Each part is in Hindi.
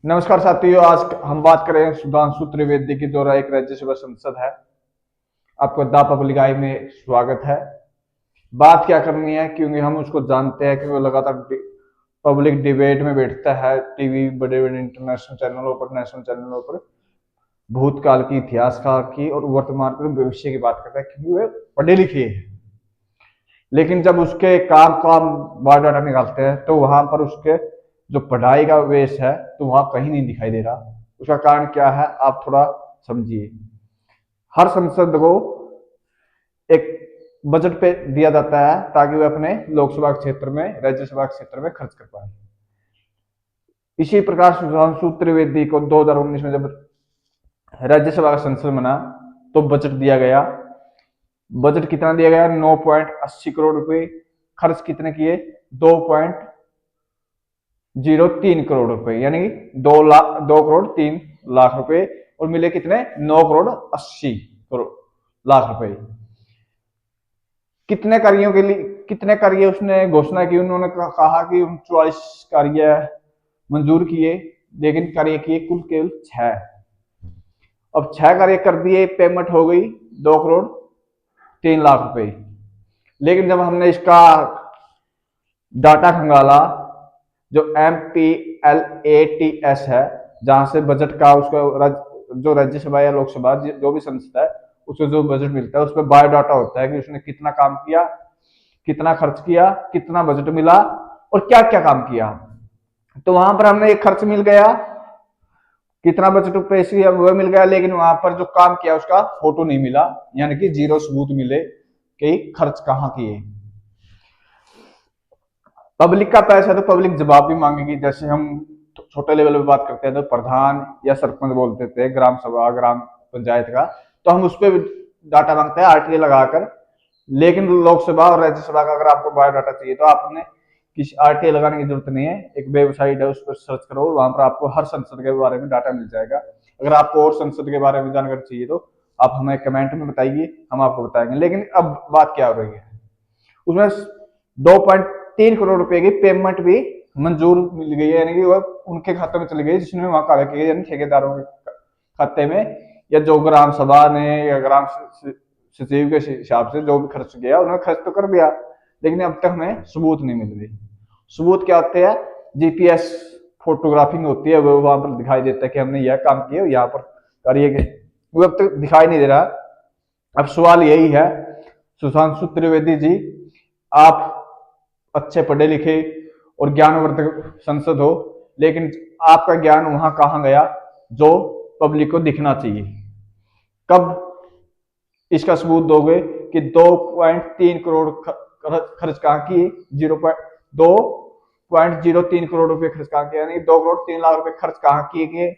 नमस्कार साथियों, आज हम बात करें सुधांशु त्रिवेदी की, जो एक राज्यसभा सांसद है। आपको द पब्लिक आई में स्वागत है। बात क्या करनी है, क्योंकि हम उसको जानते हैं कि वो लगातार पब्लिक डिबेट में बैठता है, टीवी, बड़े बड़े इंटरनेशनल चैनलों पर, नेशनल चैनलों पर, भूतकाल की, इतिहासकाल की और वर्तमान की, भविष्य की बात करता है, क्योंकि वे पढ़े लिखे हैं। लेकिन जब उसके काम काम बायोडाटा निकालते हैं तो वहां पर उसके जो पढ़ाई का वेश है तो वहां कहीं नहीं दिखाई दे रहा। उसका कारण क्या है, आप थोड़ा समझिए। हर संसद को एक बजट पे दिया जाता है ताकि वे अपने लोकसभा क्षेत्र में, राज्यसभा क्षेत्र में खर्च कर पाए। इसी प्रकार सुधांशु त्रिवेदी को 2019 में जब राज्यसभा का संसद बना तो बजट दिया गया। बजट कितना दिया गया? 9.80 करोड़ रुपए। खर्च कितने किए? 2.03 करोड़ रुपए, यानी 2 करोड़ 3 लाख रुपए। और मिले कितने? 9 करोड़ 80 लाख रुपए। कितने कार्यों के लिए, कितने कार्य उसने घोषणा की? उन्होंने कहा कि 44 कार्य मंजूर किए, लेकिन कार्य किए कुल केवल 6। अब 6 कार्य कर दिए, पेमेंट हो गई 2 करोड़ 3 लाख रुपए। लेकिन जब हमने इसका डाटा खंगाला, जो MPLATS है, जहां से बजट का उसका जो राज्यसभा या लोकसभा जो भी संसद है उसको जो बजट मिलता है, उसमें बायोडाटा होता है कि उसने कितना काम किया, कितना खर्च किया, कितना बजट मिला और क्या क्या काम किया। तो वहां पर हमने एक खर्च मिल गया, कितना बजट पेश किया वो मिल गया, लेकिन वहां पर जो काम किया उसका फोटो नहीं मिला, यानी कि जीरो सबूत मिले कि खर्च कहाँ किए। पब्लिक का पैसा तो पब्लिक जवाब भी मांगेगी। जैसे हम छोटे लेवल पे बात करते हैं तो प्रधान या सरपंच बोलते थे, ग्राम सभा, ग्राम पंचायत का, तो हम उस पर डाटा मांगते हैं आरटीए लगाकर। लेकिन लोकसभा और राज्यसभा का अगर आपको बायोडाटा चाहिए तो आपने किसी आरटीए लगाने की जरूरत नहीं है। एक वेबसाइट है, उस पर सर्च करो, वहां पर आपको हर संसद के बारे में डाटा मिल जाएगा। अगर आपको और संसद के बारे में जानकारी चाहिए तो आप हमें कमेंट में बताइए, हम आपको बताएंगे। लेकिन अब बात क्या हो रही है, उसमें 2.3 करोड़ रुपए की पेमेंट भी मंजूर मिल गई है, यानी कि वह उनके खाते में चली गई जिसने वहां कार्य किया, यानी ठेकेदारों के खाते में, या जो ग्राम सभा ने या ग्राम सचिव के हिसाब से जो भी खर्च किया उन्होंने खर्च तो कर दिया, लेकिन अब तक हमें सबूत नहीं मिल रही। सबूत क्या होते हैं? जीपीएस फोटोग्राफिंग होती है, वो वहां पर दिखाई देता है कि हमने यह काम किया, यहाँ पर कार्य, वो अब तक दिखाई नहीं दे रहा। अब सवाल यही है, सुशांशु त्रिवेदी जी, आप अच्छे पढ़े लिखे और ज्ञानवर्धक संसद हो, लेकिन आपका ज्ञान वहां कहां गया जो पब्लिक को दिखना चाहिए? कब इसका सबूत दोगे कि 2.3 करोड़ खर्च कहां किए? 2.03 करोड़ रुपए खर्च कहां किए, यानी 2 करोड़ 3 लाख रुपए खर्च कहां किए गए,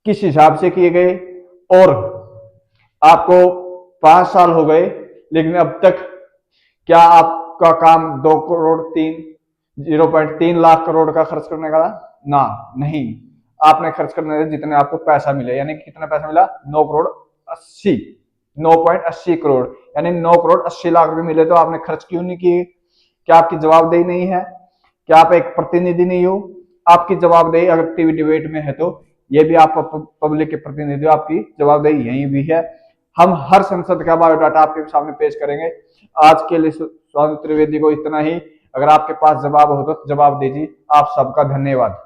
किस हिसाब से किए गए? और आपको 5 साल हो गए, लेकिन अब तक क्या आपका काम 0.3 लाख करोड़ का खर्च करने का? ना, नहीं। आपने खर्च करने से जितने आपको पैसा मिले, यानी कितना पैसा मिला? 9 करोड़ 80, 9.80 करोड़, यानी 9 करोड़ 80 लाख रुपए मिले, तो आपने खर्च क्यों नहीं किए? क्या आपकी जवाबदेही नहीं है? क्या आप एक प्रतिनिधि नहीं हो? आपकी जवाबदेही अगर टीवी डिबेट में है तो ये भी आप पब्लिक के प्रतिनिधि हो, आपकी जवाबदेही यही भी है। हम हर संसद का बायोडाटा आपके सामने पेश करेंगे। आज के लिए सुशांत त्रिवेदी को इतना ही। अगर आपके पास जवाब हो तो जवाब दीजिए। आप सबका धन्यवाद।